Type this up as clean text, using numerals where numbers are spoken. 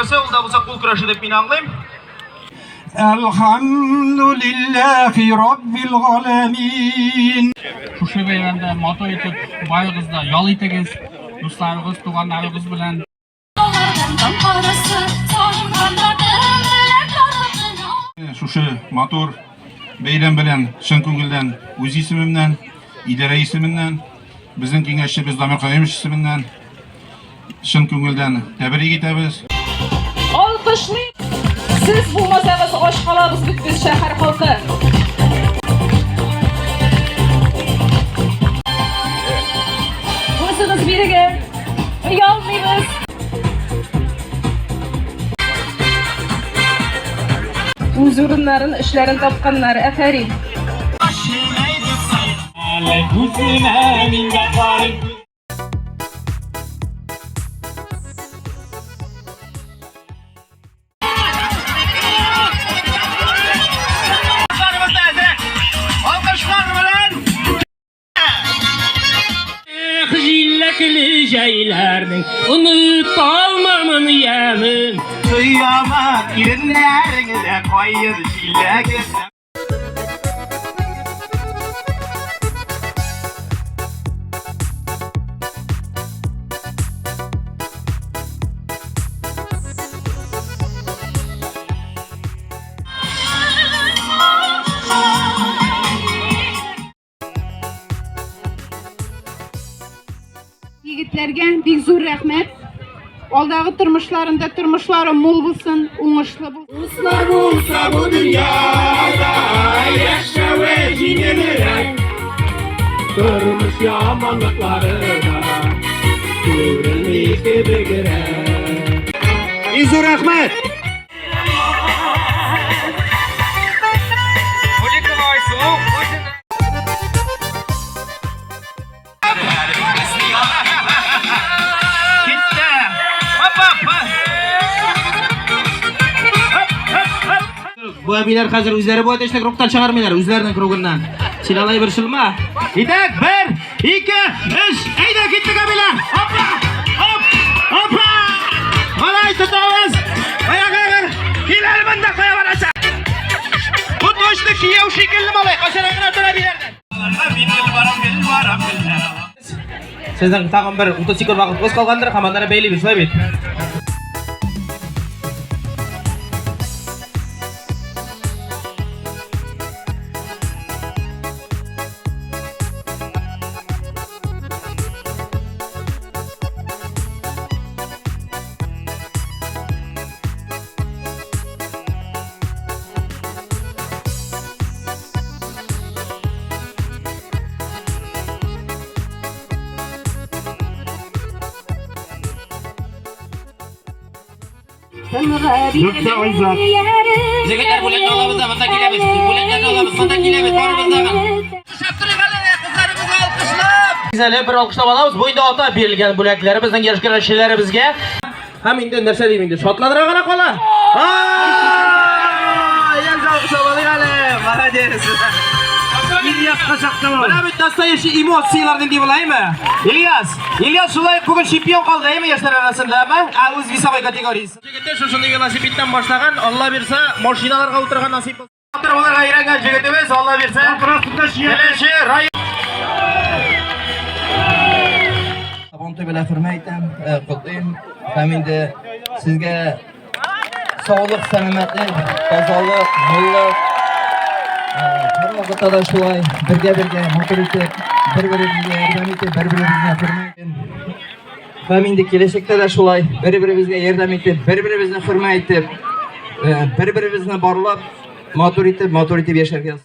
kılsa, ol da bulsa kul kuraşı dep men anglayım. Elhamdülillahi Rabbil alamin. Şu beyranda moto etip bayğızda yol itegen dostlarыбыз, tuğanlarыбыз bilen Şuşu motor beyram bilen şın köngülden öz isimimden, idare isiminden, bizning kengashchimiz Damir Qayumov isiminden şın köngülden tebrik etamiz. Alkışlayın. Siz bulmasanız oş qalamiz biz shahar xalqi. O'zingiz biriga uyalmaymiz. O'z o'rinlarini, ishlarini topganlar afarin. Jillekli şeylerden unutamamın yemin. Kıyamet irinlerine koyur jillek. Yigitlerge bek zo'r rahmat. Oldagi turmushlari mo'l bo'lsin, o'ngishli bo'lsin. Uslar bo'lsa bu dunyoda yashawe jinimiran. Turmush yomonliklarida ko'rilmishga begirar. Zo'r rahmat. Bu abiler hazır üzeri bu ateşle kroktan çıkarmıyorlar üzerinin krogundan. Silalay bir şılma. İtek 1, 2, 3. Eyde gittik abiler. Hopla. Hop. Hopla. Malay tutağız. Ayak ayak. Hilal bunda koya varasa. Bu toşlu kiyev şekilli malay. Kaşarayına durabilerden. Sizden takım bir motosikl vakit boz kalgandır. Kamandana beyli bir sabit. Zeketler bulet olamızda mıza gilemeyiz. Buletler olamızda gilemeyiz. Barımızda mı? Kızlarımızı alkışlap. Güzel bir alkışlap alamız. Bu indi ota berilgen buletlerimizden yarışkeleşilerimizge. Hem indi nerse diyeyim indi. Şotladıra kala kola. Yalnız alkışlap alayım. Mahadeniz. İlyas kaçaklama. Bana bir Dostoyevski emosiyalardan diyeyim olayım mı? İlyas şulay bugün şampiyon kaldı değil mi yaşlar arasında mı? Ağız visabay kategorisi. Jigitler şuşundaki nasibitten başlagan Allah birse maşinalarga oturgan nasip. Olar ayrangan jigitimiz Allah birse. Kelesi ray. Abontu bilan hurmatim, qutlayım. Haminde sizga sog'lik, salomatlik, tozalik, mo'llik har vaqtda shulay birga motor etib, bir-birimizga yordam etib, bir-birimizni hurmat. Haminde kelajakda da shulay bir-birimizga yordam etib, bir-birimizni hurmat etib, bir-birimizni borlab motor etib yashargan.